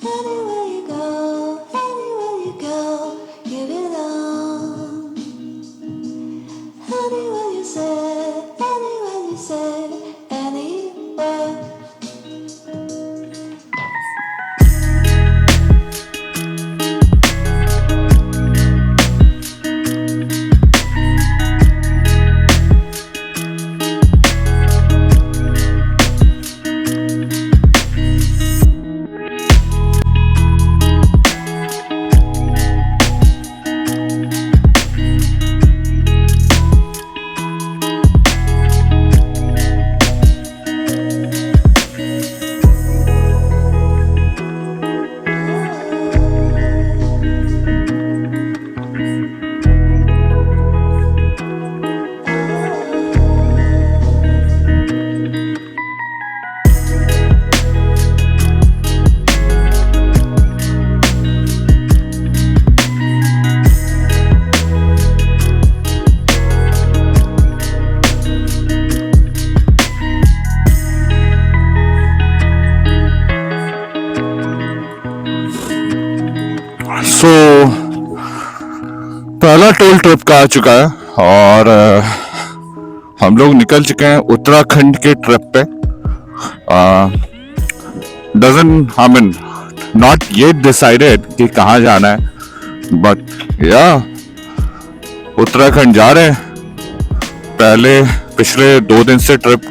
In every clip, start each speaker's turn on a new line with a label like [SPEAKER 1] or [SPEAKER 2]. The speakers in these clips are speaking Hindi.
[SPEAKER 1] Anywhere you go, you belong. Anywhere you say, anywhere.
[SPEAKER 2] सो पहला टोल ट्रिप का आ चुका है और हम लोग निकल चुके हैं उत्तराखंड के ट्रिप पे। Doesn't I mean not yet decided कि कहाँ जाना है, बट या उत्तराखंड जा रहे हैं। पहले पिछले 2 दिन से ट्रिप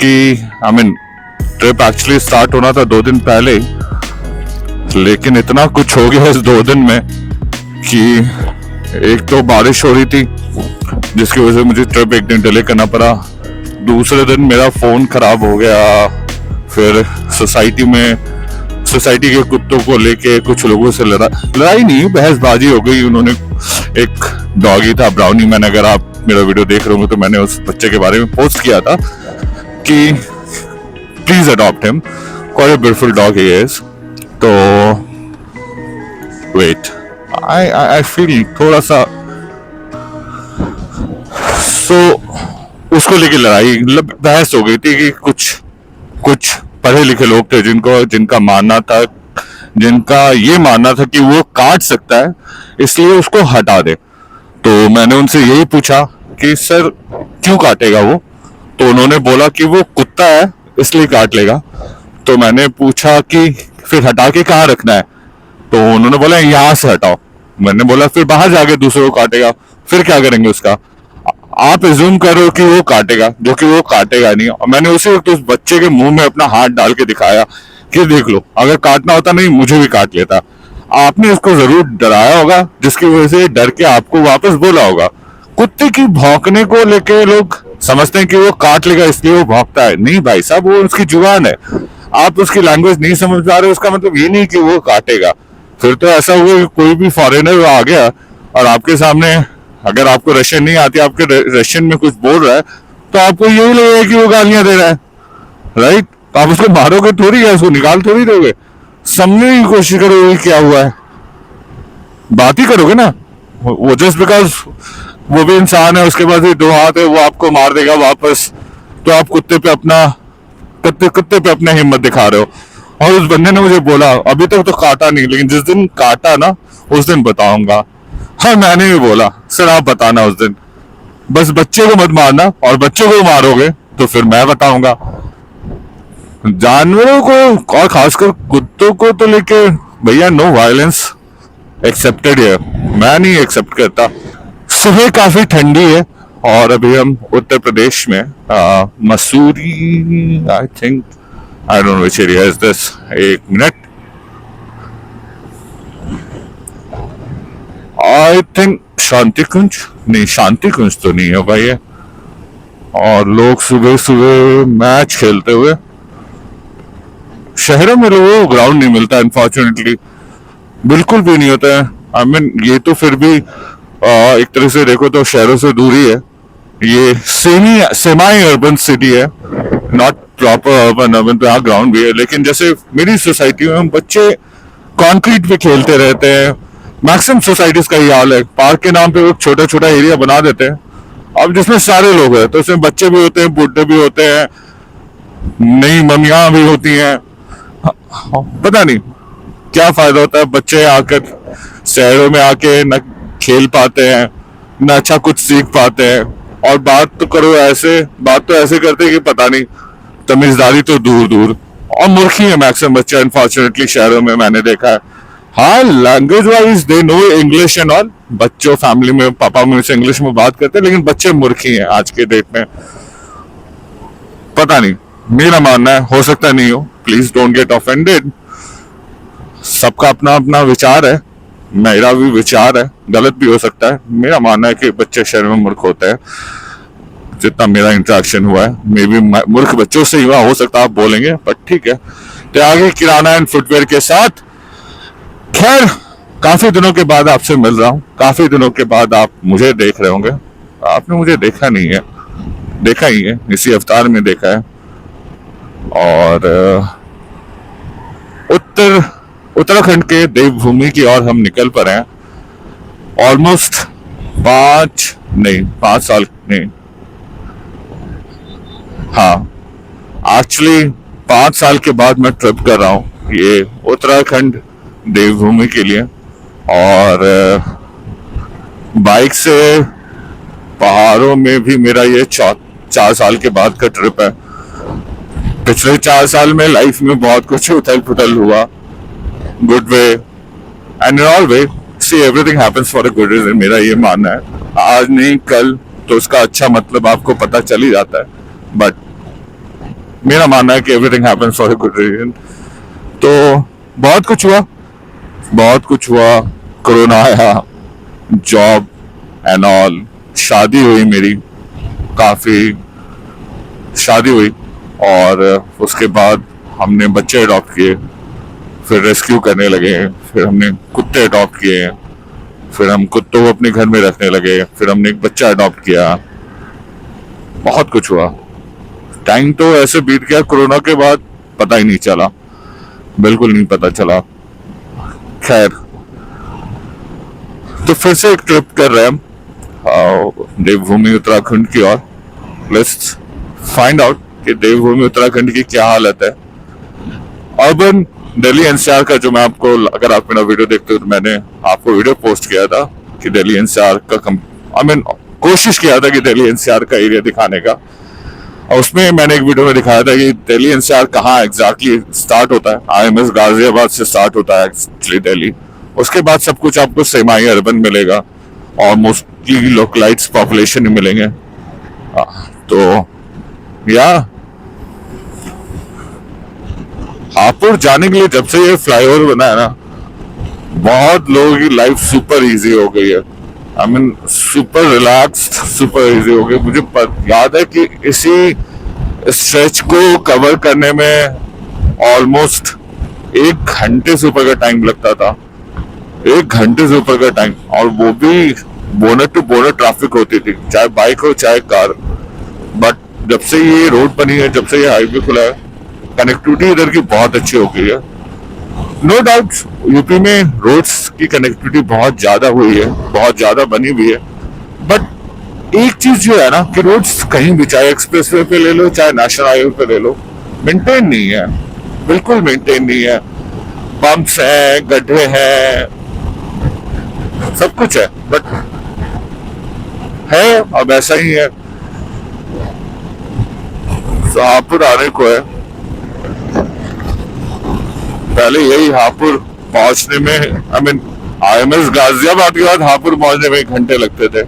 [SPEAKER 2] की I mean trip actually start होना था 2 दिन पहले ही, लेकिन इतना कुछ हो गया इस 2 दिन में कि एक तो बारिश हो रही थी जिसकी वजह से मुझे ट्रिप 1 दिन डिले करना पड़ा। दूसरे दिन मेरा फोन खराब हो गया। फिर सोसाइटी के कुत्तों को लेके कुछ लोगों से लड़ाई नहीं, बहसबाजी हो गई। उन्होंने एक डॉगी था ब्राउनी, मैंने अगर आप मेरा वीडियो देख रहे होंगे तो मैंने उस बच्चे के बारे में पोस्ट किया था कि please adopt him, quite a beautiful dog he is. तो वेट आई फील थोड़ा सा उसको लेके लड़ाई बहस हो गई थी कि कुछ पढ़े लिखे लोग थे जिनका ये मानना था कि वो काट सकता है इसलिए उसको हटा दे। तो मैंने उनसे यही पूछा कि सर क्यों काटेगा वो? तो उन्होंने बोला कि वो कुत्ता है इसलिए काट लेगा। तो मैंने पूछा कि फिर हटा के कहाँ रखना है? तो उन्होंने बोला यहाँ से हटाओ। मैंने बोला फिर बाहर जाके दूसरों को काटेगा, फिर क्या करेंगे उसका? आप एज्यूम करो कि वो काटेगा, जो कि वो काटेगा नहीं। और मैंने उसी वक्त उस बच्चे के मुंह में अपना हाथ डाल के दिखाया कि देख लो, अगर काटना होता नहीं मुझे भी काट लेता। आपने उसको जरूर डराया होगा जिसकी वजह से डर के आपको वापस बोला होगा। कुत्ते की भौंकने को लेके लोग समझते हैं कि वो काट लेगा इसलिए वो भौंकता है। नहीं भाई साहब, वो उसकी जुबान है। आप उसकी लैंग्वेज नहीं समझ पा रहे, उसका मतलब ये नहीं कि वो काटेगा। फिर तो ऐसा हुआ कि कोई भी फॉरेनर आ गया और आपके सामने, अगर आपको रशियन नहीं आती, आपके रशियन में कुछ बोल रहा है तो आपको यही लगेगा कि वो गालियां दे रहा है, राइट? तो आप उसको मारोगे थोड़ी है, उसको निकाल थोड़ी दोगे। समझने की कोशिश करोगे क्या हुआ है, बात ही करोगे ना। वो जस्ट बिकॉज वो भी इंसान है, उसके पास भी 2 हाथ है, वो आपको मार देगा वापस। तो आप कुत्ते पे अपना हिम्मत दिखा रहे हो। और उस बंदे ने मुझे बोला अभी तक तो काटा नहीं, लेकिन जिस दिन काटा ना उस दिन बताऊंगा। हाँ, मैंने भी बोला सर आप बताना उस दिन, बस बच्चे को मत मारना, और बच्चे को मारोगे तो फिर मैं बताऊंगा। जानवरों को और खासकर कुत्तों को तो लेके भैया नो वायलेंस एक्सेप्टेड है, मैं नहीं एक्सेप्ट करता। सुबह काफी ठंडी है और अभी हम उत्तर प्रदेश में Mussoorie, I think, I don't know which area is this. 1 minute, I think Shantikunj, नहीं शांतिकुंज तो नहीं होगा ये। और लोग सुबह सुबह मैच खेलते हुए, शहरों में लोगों को ग्राउंड नहीं मिलता अनफॉर्चुनेटली, बिल्कुल भी नहीं होता है। आई मीन ये तो फिर भी एक तरह से देखो तो शहरों से दूरी है। ये सेमी अर्बन सिटी है, नॉट प्रॉपर अर्बन। अर्बन पे यहाँ ग्राउंड भी है, लेकिन जैसे मेरी सोसाइटी में बच्चे कंक्रीट पे खेलते रहते हैं। मैक्सिमम सोसाइटीज का ये हाल है। पार्क के नाम पे वो छोटा छोटा एरिया बना देते हैं, अब जिसमें सारे लोग हैं, तो उसमें बच्चे भी होते हैं, बूढ़े भी होते हैं, नई मम्मियां भी होती हैं, पता नहीं। क्या फायदा होता है? बच्चे आकर शहरों में आके न खेल पाते हैं, न अच्छा कुछ सीख पाते हैं, और बात तो ऐसे करते हैं कि पता नहीं, तमीजदारी तो दूर दूर। और मूर्ख ही है मैक्सिमम बच्चे अनफॉर्चुनेटली शहरों में, मैंने देखा है। हाँ, language wise they know English and all, बच्चों फैमिली में पापा मम्मी से इंग्लिश में बात करते हैं, लेकिन बच्चे मूर्ख ही हैं आज के डेट में। पता नहीं, मेरा मानना है, हो सकता नहीं हो, प्लीज डोंट गेट ऑफेंडेड। सबका अपना अपना विचार है, मेरा भी विचार है, गलत भी हो सकता है। मेरा मानना है कि बच्चे शहर में मूर्ख होते हैं, जितना मेरा इंटरेक्शन हुआ है। मे बी मूर्ख बच्चों से ही हुआ, हो सकता है आप बोलेंगे, पर ठीक है। तो आगे किराना एंड फुटवेयर के साथ, खैर काफी दिनों के बाद आपसे मिल रहा हूँ, काफी दिनों के बाद आप मुझे देख रहे होंगे। आपने मुझे देखा नहीं है, देखा ही है, इसी अवतार में देखा है। और उत्तराखंड के देवभूमि की ओर हम निकल पड़े हैं। ऑलमोस्ट 5 साल नहीं, हाँ एक्चुअली 5 साल के बाद मैं ट्रिप कर रहा हूँ ये उत्तराखंड देवभूमि के लिए। और बाइक से पहाड़ों में भी मेरा ये 4 साल के बाद का ट्रिप है। पिछले 4 साल में लाइफ में बहुत कुछ उथल पुथल हुआ, good way and in all way. See everything happens for a good reason, मेरा ये मानना है। आज नहीं कल तो उसका अच्छा मतलब आपको पता चल ही जाता है, बट मेरा मानना है कि everything happens for a good reason. तो बहुत कुछ हुआ, बहुत कुछ हुआ। कोरोना आया, जॉब एंड ऑल, शादी हुई मेरी, काफी शादी हुई, और उसके बाद हमने बच्चे अडॉप्ट किए, फिर रेस्क्यू करने लगे, फिर हमने कुत्ते अडॉप्ट किए, फिर हम कुत्तों को अपने घर में रखने लगे, फिर हमने एक बच्चा अडॉप्ट किया। बहुत कुछ हुआ। टाइम तो ऐसे बीत गया कोरोना के बाद, पता ही नहीं चला, बिल्कुल नहीं पता चला। खैर, तो फिर से एक ट्रिप कर रहे हैं हम देवभूमि उत्तराखंड की ओर। लेट्स फाइंड आउट कि देवभूमि उत्तराखंड की क्या हालत है। अर्बन दिल्ली एनसीआर का, जो मैं आपको, अगर आप मेरा वीडियो देखते हो तो मैंने आपको वीडियो पोस्ट किया था कि दिल्ली एनसीआर का कोशिश किया था कि दिल्ली एनसीआर का एरिया दिखाने का। और उसमें मैंने एक वीडियो में दिखाया था कि दिल्ली एनसीआर कहाँ एग्जैक्टली स्टार्ट होता है। आईएमएस गाजियाबाद से स्टार्ट होता है एक्चुअली दिल्ली। उसके बाद सब कुछ आपको सेमी अर्बन मिलेगा और मोस्टली लोकलाइट्स पॉपुलेशन ही मिलेंगे। तो या हापुड़ जाने के लिए जब से ये फ्लाईओवर बना है ना, बहुत लोगों की लाइफ सुपर इजी हो गई है। सुपर रिलैक्स्ड, सुपर इजी हो गई। मुझे याद है कि इसी स्ट्रेच को कवर करने में ऑलमोस्ट 1 घंटे से ऊपर का टाइम लगता था, 1 घंटे से ऊपर का टाइम, और वो भी बोनट टू बोनट ट्रैफिक होती थी, चाहे बाइक हो चाहे कार। बट जब से ये रोड बनी है, जब से ये हाईवे खुला है, कनेक्टिविटी इधर की बहुत अच्छी हो गई है। नो डाउट यूपी में रोड्स की कनेक्टिविटी बहुत ज्यादा हुई है, बहुत ज्यादा बनी हुई है। बट एक चीज जो है ना कि रोड्स कहीं भी, चाहे एक्सप्रेसवे पे ले लो चाहे नेशनल हाईवे पे ले लो, मेंटेन नहीं है, बिल्कुल मेंटेन नहीं है। बम्प्स हैं, गड्ढे हैं, सब कुछ है, बट है अब ऐसा ही है। हापुड़ आने को है, पहले यही हापुड़ पहुंचने में आईएमएस गाजियाबाद के बाद हापुड़ पहुंचने में 1 घंटे लगते थे।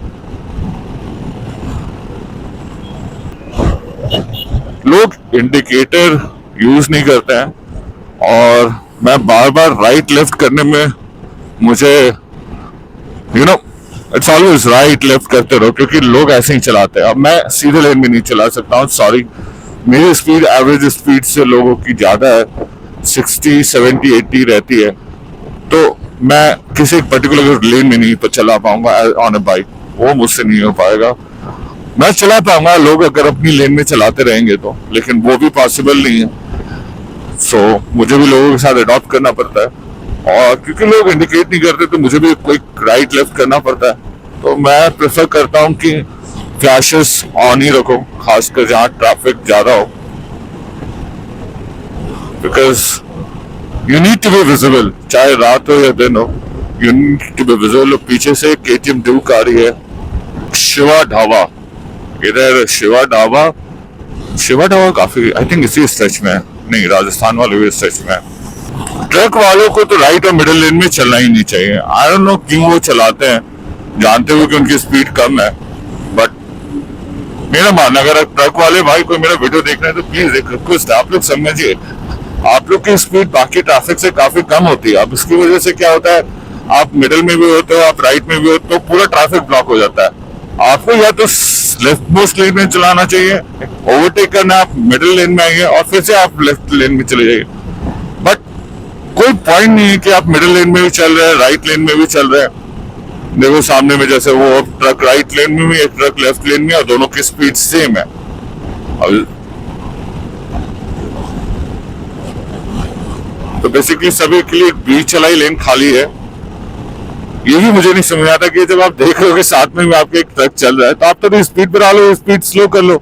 [SPEAKER 2] लोग इंडिकेटर यूज नहीं करते हैं, और मैं बार बार राइट लेफ्ट करने में मुझे इट्स ऑलवेज राइट लेफ्ट करते रहो, क्योंकि लोग ऐसे ही चलाते हैं। अब मैं सीधे लेन में नहीं चला सकता हूँ, सॉरी। मेरी स्पीड एवरेज स्पीड से लोगों की ज्यादा है, 60, 70, 80 रहती है। तो मैं किसी पर्टिकुलर लेन में नहीं चला पाऊंगा ऑन अ बाइक, वो मुझसे नहीं हो पाएगा। मैं चला पाऊंगा लोग अगर अपनी लेन में चलाते रहेंगे तो, लेकिन वो भी पॉसिबल नहीं है। सो मुझे भी लोगों के साथ अडॉप्ट करना पड़ता है, और क्योंकि लोग इंडिकेट नहीं करते तो मुझे भी कोई राइट लेफ्ट करना पड़ता है। तो मैं प्रेफर करता हूँ कि फ्लैशेस ऑन ही रखो, खासकर जहाँ ट्रैफिक ज्यादा हो, because you need to be visible, चाहे रात हो या दिन हो, you need to be visible. पीछे से KTM ड्यूक आ रही है, शिवा ढाबा, इधर शिवा ढाबा काफी आई थिंक इसी स्ट्रेच में है, नहीं राजस्थान वाले भी स्ट्रेच में है। ट्रक वालों को तो राइट और मिडिल लेन में चलना ही नहीं चाहिए। आई डोंट नो क्यों वो चलाते हैं, जानते हुए कि उनकी स्पीड कम है। बट मेरा मानना, अगर ट्रक वाले भाई कोई मेरा वीडियो देख रहे हैं तो प्लीज एक रिक्वेस्ट है, आप लोग समझिए, आप लोग की स्पीड बाकी ट्रैफिक से काफी कम होती है। अब इसकी वजह से क्या होता है, आप मिडिल में भी होते हो, आप राइट में भी होते हो, पूरा ट्रैफिक ब्लॉक हो जाता है। आपको या तो लेफ्ट मोस्ट लेन में चलाना चाहिए, ओवरटेक करना, आप मिडिल लेन में आइए और फिर से आप लेफ्ट लेन में चले जाइए। बट कोई पॉइंट नहीं है कि आप मिडिल लेन में भी चल रहे हैं, राइट लेन में भी चल रहे हैं। देखो सामने में जैसे वो ट्रक राइट लेन में भी, एक ट्रक लेफ्ट लेन में, और दोनों की स्पीड सेम है। तो बेसिकली सभी के लिए बीच वाली लेन खाली है। ये भी मुझे नहीं समझ आता कि जब आप देख रहे हो कि साथ में भी आपके एक ट्रक चल रहा है तो आप तो स्पीड बढ़ा लो, स्पीड स्लो कर लो,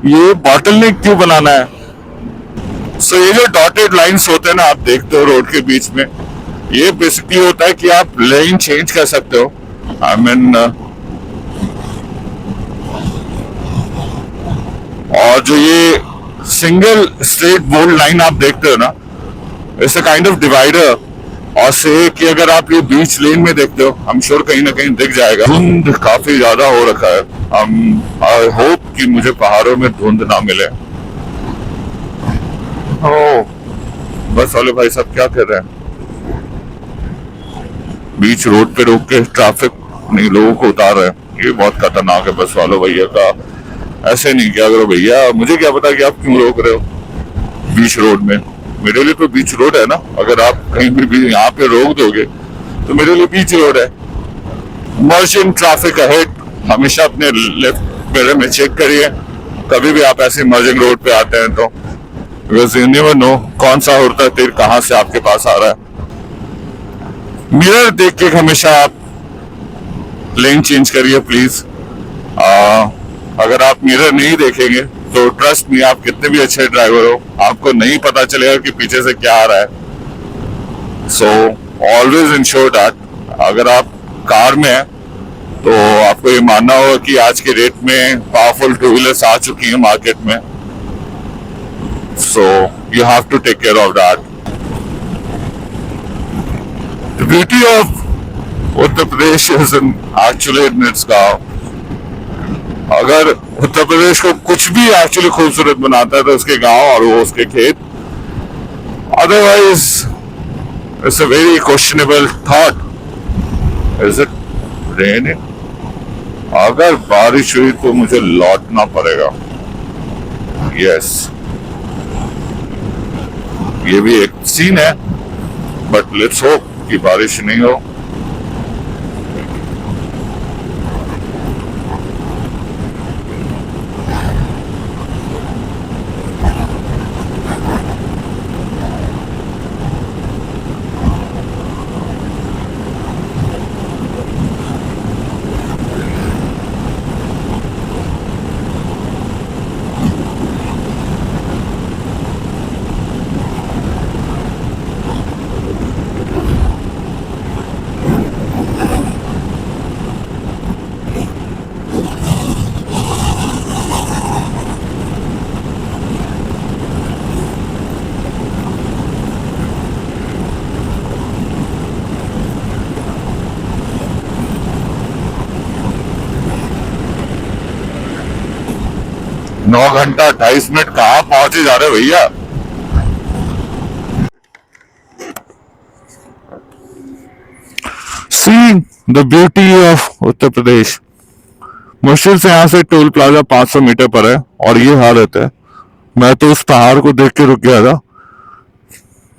[SPEAKER 2] ये बॉटलनेक क्यों बनाना है? सो ये जो डॉटेड लाइंस होते हैं ना, आप देखते हो रोड के बीच में, ये बेसिकली होता है कि आप लेन चेंज कर सकते हो। आई मीन और जो ये सिंगल स्ट्रेट बोल्ड लाइन आप देखते हो ना, it's a kind of divider. और से कि अगर आप ये बीच लेन में देखते हो, आई एम श्योर कहीं ना कहीं दिख जाएगा, धुंध काफी ज्यादा हो रखा है। आई होप कि मुझे पहाड़ों में धुंध ना मिले। ओ, बस वाले भाई साहब क्या कर रहे हैं, बीच रोड पे रोक के ट्रैफिक नहीं, लोगों को उतार रहे हैं। ये बहुत खतरनाक है बस वालों भैया का। ऐसे नहीं किया करो भैया, मुझे क्या पता कि आप क्यों रोक रहे हो बीच रोड में। मेरे लिए तो बीच रोड है ना, अगर आप कहीं भी यहाँ पे रोक दोगे तो मेरे लिए बीच रोड है। मर्चेंट ट्रैफिक अहेड, हमेशा अपने लेफ्ट मिरर में चेक करिए कभी भी आप ऐसे मर्जिंग रोड पे आते हैं तो, बिकॉज यू नेवर नो कौन सा उड़ता तीर कहाँ से आपके पास आ रहा है। मिरर देख के हमेशा आप लेन चेंज करिए प्लीज। अगर आप मिरर नहीं देखेंगे तो ट्रस्ट मी, आप कितने भी अच्छे ड्राइवर हो, आपको नहीं पता चलेगा कि पीछे से क्या आ रहा है। सो ऑलवेज इंश्योर दैट अगर आप कार में हैं तो आपको ये मानना होगा कि आज के डेट में पावरफुल टू व्हीलर्स आ चुकी हैं मार्केट में। So you have to take care of that. The beauty of Uttar Pradesh is actually in its gaon. अगर उत्तर प्रदेश को कुछ भी एक्चुअली खूबसूरत बनाता है तो उसके गांव और वो उसके खेत। Otherwise it's a very questionable thought. Is it raining? अगर बारिश हुई तो मुझे लौटना पड़ेगा। यस, ये भी एक सीन है, बट लेट्स होप कि बारिश नहीं हो। नौ घंटा 28 मिनट कहाँ पहुंचे जा रहे भैया। See the beauty of Uttar प्रदेश। मुश्किल से यहाँ से टोल प्लाजा 500 मीटर पर है और ये हालत है। मैं तो उस पहाड़ को देख के रुक गया था,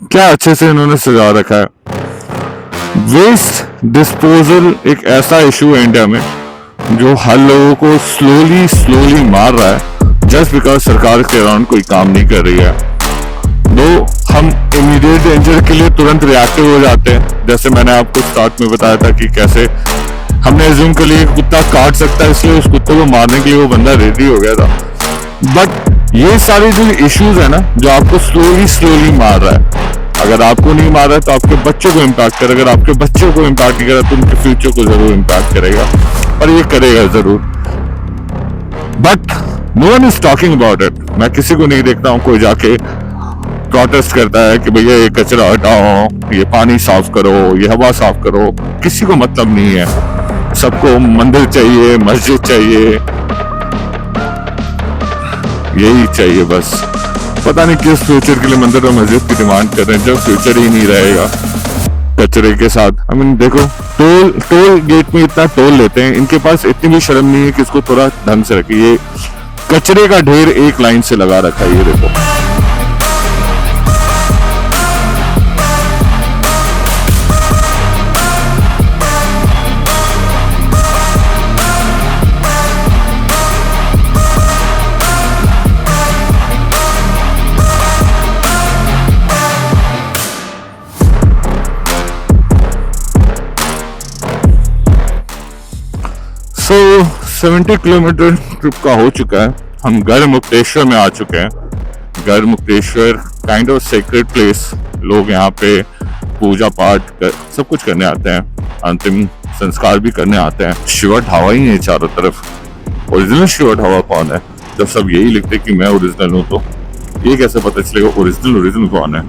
[SPEAKER 2] क्या अच्छे से इन्होंने सजा रखा है। वेस्ट डिस्पोजल एक ऐसा इशू है इंडिया में जो हर लोगों को स्लोली मार रहा है, जस्ट बिकॉज सरकार के अराउंड कोई काम नहीं कर रही है। दो हम इमीडिएट डेंजर के लिए तुरंत रिएक्टिव हो जाते हैं, जैसे मैंने आपको स्टार्ट में बताया था कि कैसे हमने एज्यूम कर लिया कुत्ता काट सकता है, इसलिए उस कुत्ते को मारने के लिए वो बंदा रेडी हो गया था। बट ये सारे जो इश्यूज है ना, जो आपको स्लोली मार रहा है, अगर आपको नहीं मारा तो आपके बच्चों को इम्पैक्ट करेगा, अगर आपके बच्चों को इम्पैक्ट नहीं करेगा तो उनके फ्यूचर को जरूर इम्पैक्ट करेगा, और ये करेगा जरूर। But no one is talking about it. मैं किसी को नहीं देखता हूँ कोई जाके प्रोटेस्ट करता है कि भैया ये कचरा हटाओ, ये पानी साफ करो, ये हवा साफ करो। किसी को मतलब नहीं है। सबको मंदिर चाहिए, मस्जिद चाहिए, यही चाहिए बस। पता नहीं किस फ्यूचर के लिए मंदिर और मस्जिद की डिमांड कर रहे हैं जब फ्यूचर ही नहीं रहेगा कचरे के साथ। आई मीन देखो, टोल गेट में इतना टोल लेते हैं, इनके पास इतनी भी शर्म नहीं है कि इसको थोड़ा ढंग से रखे। ये कचरे का ढेर एक लाइन से लगा रखा है, ये देखो। तो 70 किलोमीटर ट्रिप का हो चुका है। हम गढ़ मुक्तेश्वर में आ चुके हैं। गढ़ Mukteshwar kind of sacred place. लोग यहाँ पे पूजा पाठ सब कुछ करने आते हैं, अंतिम संस्कार भी करने आते हैं। शिवा ढाबा ही है चारों तरफ। ओरिजिनल शिवा ढाबा कौन है? जब सब यही लिखते कि मैं ओरिजिनल हूँ तो ये कैसे पता चलेगा ओरिजिनल कौन है?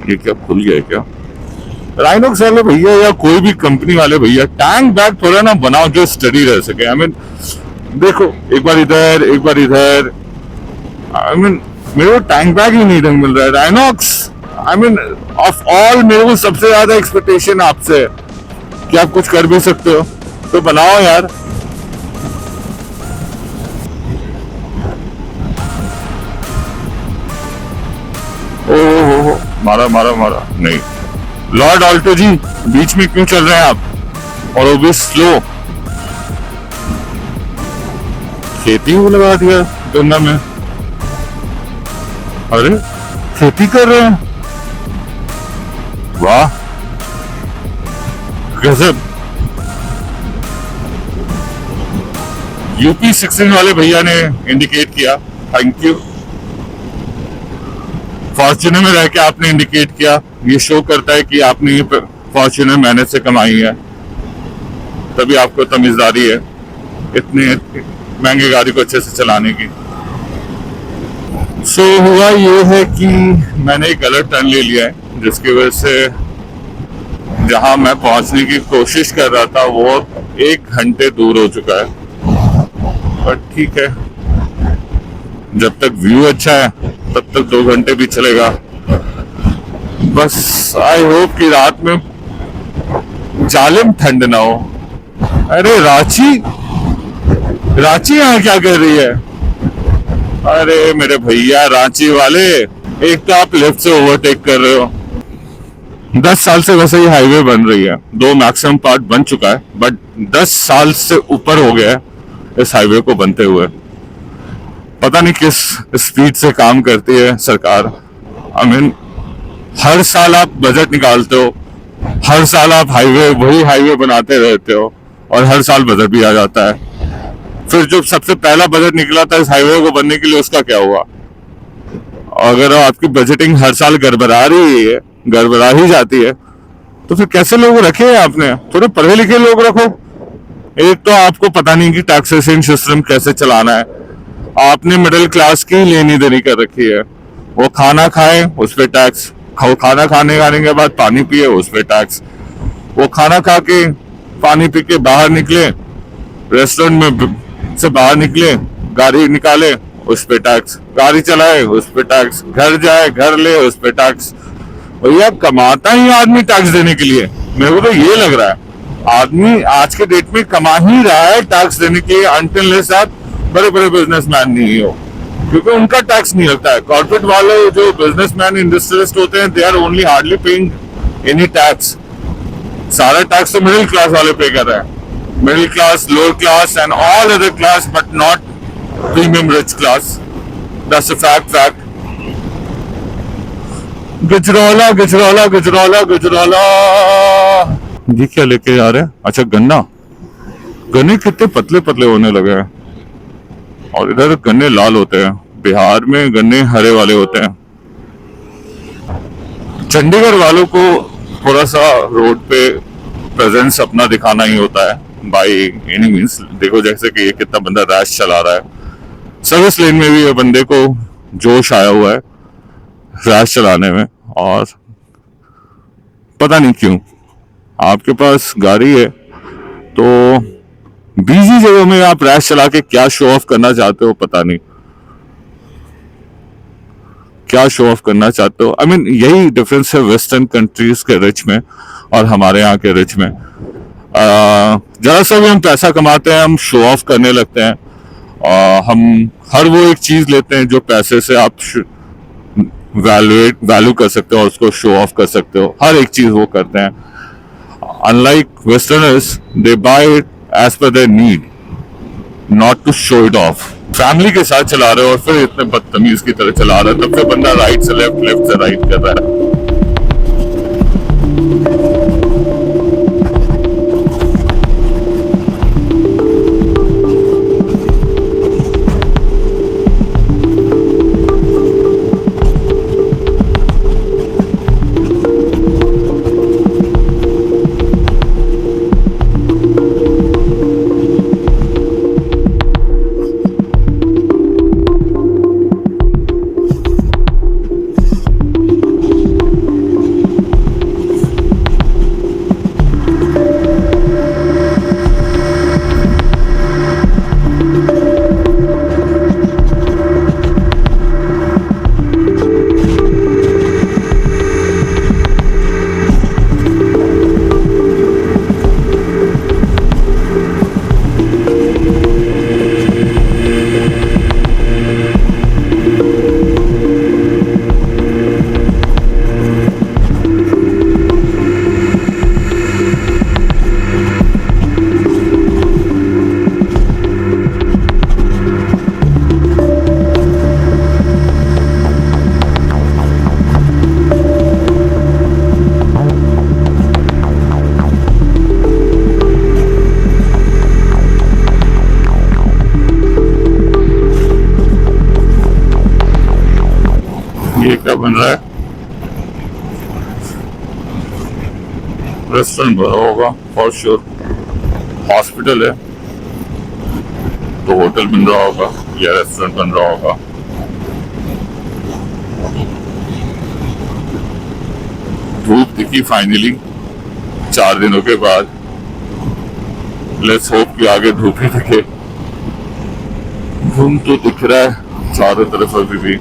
[SPEAKER 2] ये क्या खुल गया है क्या? राइनॉक्स वाले भैया या कोई भी कंपनी वाले भैया टैंक बैग थोड़ा ना बनाओ जो स्टडी रह सके। आई मीन देखो, एक बार इधर एक बार इधर। आई मीन मेरे को टैंक बैग ही नहीं ढंग मिल रहा है। Rhinox, I mean of all मेरे को सबसे ज्यादा एक्सपेक्टेशन आपसे है कि आप कुछ कर भी सकते हो तो बनाओ यार। ओ मारा मारा मारा नहीं। लॉर्ड ऑल्टो जी, बीच में क्यों चल रहे हैं आप? और वो भी स्लो। खेती को लगा दिया गन्ना में। अरे खेती कर रहे हैं, वाह गजब। यूपी 16 वाले भैया ने इंडिकेट किया, थैंक यू। फॉर्च्यूनर में रह के आपने इंडिकेट किया, ये शो करता है कि आपने ये फॉर्च्यूनर मेहनत से कमाई है, तभी आपको तमीजदारी है इतने महंगे गाड़ी को अच्छे से चलाने की। सो हुआ ये है कि मैंने एक गलत टर्न ले लिया है, जिसकी वजह से जहां मैं पहुंचने की कोशिश कर रहा था वो 1 घंटे दूर हो चुका है। पर ठीक है, जब तक व्यू अच्छा है तब तक 2 घंटे भी चलेगा। बस आई होप कि रात में जालिम ठंड ना हो। अरे रांची यहाँ क्या कर रही है? अरे मेरे भैया रांची वाले, एक तो आप लेफ्ट से ओवरटेक कर रहे हो। 10 साल से वैसे ही हाईवे बन रही है, 2 मैक्सिमम पार्ट बन चुका है, बट 10 साल से ऊपर हो गया है इस हाईवे को बनते हुए। पता नहीं किस स्पीड से काम करती है सरकार। आई मीन हर साल आप बजट निकालते हो, हर साल आप वही हाईवे बनाते रहते हो, और हर साल बजट भी आ जाता है। फिर जो सबसे पहला बजट निकला था इस हाईवे को बनने के लिए, उसका क्या हुआ? अगर आपकी बजटिंग हर साल गड़बड़ा ही जाती है, तो फिर कैसे लोग रखे हैं आपने? थोड़े पढ़े लिखे लोग रखो। एक तो आपको पता नहीं कि टैक्सेशन सिस्टम कैसे चलाना है। आपने मिडिल क्लास की लेनी देनी कर रखी है। वो खाना खाए उस पर टैक्स, खाना खाने के बाद पानी पिए उस पर टैक्स, वो खाना खा के पानी पी के बाहर निकले, रेस्टोरेंट में से बाहर निकले, गाड़ी निकाले उस पे टैक्स, गाड़ी चलाए उस पे टैक्स, घर जाए घर ले उस पे टैक्स। भैया कमाता ही आदमी टैक्स देने के लिए? मेरे को तो ये लग रहा है आदमी आज के डेट में कमा ही रहा है टैक्स देने के लिए, अनटिल आप बड़े बड़े बिजनेसमैन नहीं हो, क्योंकि उनका टैक्स नहीं लगता है। कॉर्पोरेट वाले जो बिजनेसमैन इंडस्ट्रियलिस्ट होते हैं, they are only hardly paying any tax. सारा टैक्स तो मिडिल क्लास वाले पे कर रहे हैं, middle class, lower class and all other class, but not premium rich class. That's a fact. Gajraula Gajraula Gajraula Gajraula, ये क्या लेके जा रहे हैं? अच्छा गन्ने कितने पतले पतले होने लगे हैं, और इधर गन्ने लाल होते हैं। बिहार में गन्ने हरे वाले होते हैं। चंडीगढ़ वालों को थोड़ा सा रोड पे प्रेजेंस अपना दिखाना ही होता है बाय एनी मींस। देखो जैसे कि ये कितना बंदा रैश चला रहा है, सर्विस लेन में भी ये बंदे को जोश आया हुआ है रैश चलाने में, और पता नहीं क्यों। आपके पास गाड़ी है तो बिजी जगह में आप रैश चला के क्या शो ऑफ करना चाहते हो, पता नहीं क्या शो ऑफ करना चाहते हो। आई मीन यही डिफरेंस है वेस्टर्न कंट्रीज के रिच में और हमारे यहाँ के रिच में। जरा सा भी हम पैसा कमाते हैं हम शो ऑफ करने लगते हैं, और हम हर वो एक चीज लेते हैं जो पैसे से आप वैल्यू कर सकते हो, उसको शो ऑफ कर सकते हो, हर एक चीज वो करते हैं। Unlike westerners, they buy it as per their need, not to show it off. Family के साथ चला रहे हो और फिर इतने बदतमीज की तरह चला रहा है, तब फिर बंदा राइट से लेफ्ट, लेफ्ट से राइट कर रहा है। ये क्या बन रहा है? रेस्टोरेंट बना होगा फॉर श्योर। हॉस्पिटल है तो होटल बन रहा होगा या रेस्टोरेंट बन रहा होगा। धूप दिखी फाइनली 4 दिनों के बाद। लेट्स होप कि आगे धूप ही दिखे। घूम तो दिख रहा है चारों तरफ अभी भी।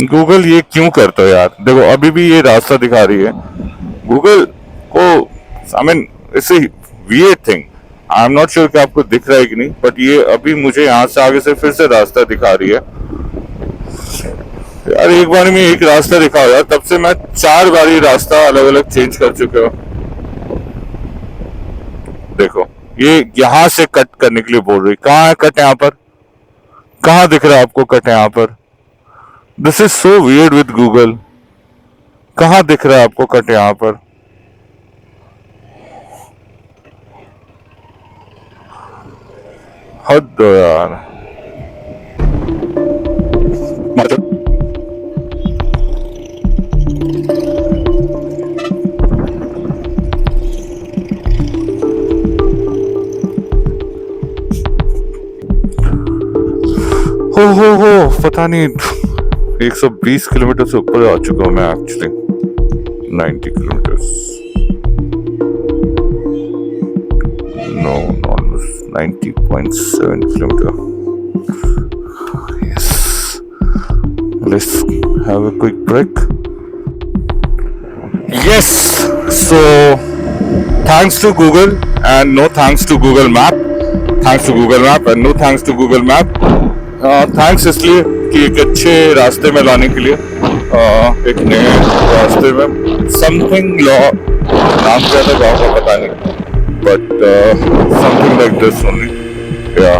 [SPEAKER 2] गूगल ये क्यों करता है यार? देखो अभी भी ये रास्ता दिखा रही है गूगल को। I mean it's a weird thing. I am not sure कि आपको दिख रहा है कि नहीं, बट ये अभी मुझे यहाँ से आगे से फिर से रास्ता दिखा रही है यार। एक बार में एक रास्ता दिखा यार, तब से मैं 4 बार रास्ता अलग अलग चेंज कर चुका हूँ। देखो ये यहाँ से कट करने के लिए बोल रही। कहाँ है कट? यहाँ पर कहाँ दिख रहा है आपको कट? यहाँ पर। This is so weird with Google. कहाँ दिख रहा है आपको कट? यहाँ पर। हद दो यार। हो पता नहीं 120 किलोमीटर से ऊपर आ चुका हूँ मैं actually. 90 kilometre, no almost 90.7 kilometre. Yes, let's have a quick break. Yes, so thanks to Google and no thanks to Google map. Thanks to Google map and no thanks to Google map. Thanks इसलिए कि एक अच्छे रास्ते में लाने के लिए। एक नए रास्ते में समथिंग लॉ, नाम क्या था गाँव का पता नहीं, but something like this only या।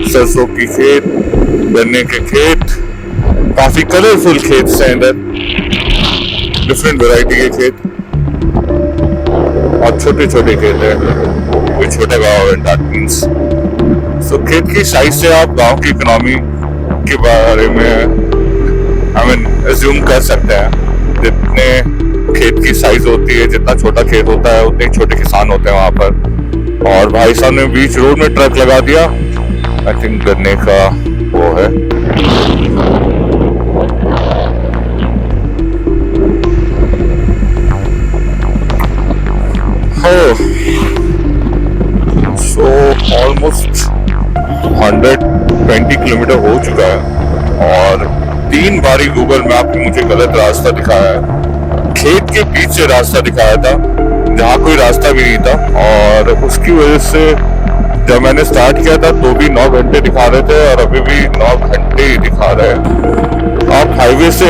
[SPEAKER 2] सरसों की खेत, गन्ने के खेत, काफी कलरफुल खेत से अंदर, डिफरेंट वैरायटी के खेत और छोटे छोटे खेत है, कोई छोटा गाँव है दैट मीन्स। सो खेत की साइज से आप गांव की इकोनॉमी के बारे में एज्यूम कर सकते हैं। जितने खेत की साइज होती है, जितना छोटा खेत होता है उतने छोटे किसान होते हैं वहां पर। और भाई साहब ने बीच रोड में ट्रक लगा दिया, आई थिंक गन्ने का वो है। सो ऑलमोस्ट 120 किलोमीटर हो चुका है और 3 बारी गूगल मैप ने मुझे गलत रास्ता दिखाया है। खेत के बीच से रास्ता दिखाया था जहाँ कोई रास्ता भी नहीं था, और उसकी वजह से जब मैंने स्टार्ट किया था तो भी 9 घंटे दिखा रहे थे और अभी भी 9 घंटे ही दिखा रहे हैं। आप हाईवे से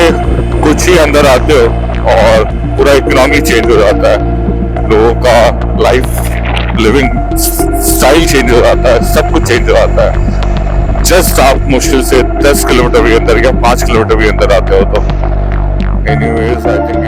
[SPEAKER 2] कुछ ही अंदर आते हो और पूरा इकोनॉमी चेंज हो जाता है, लोगों का लाइफ लिविंग स्टाइल चेंज हो जाता है, सब कुछ चेंज हो जाता है। जस्ट आप मुश्किल से 10 किलोमीटर भी अंदर या 5 किलोमीटर भी अंदर आते हो तो। Anyways I think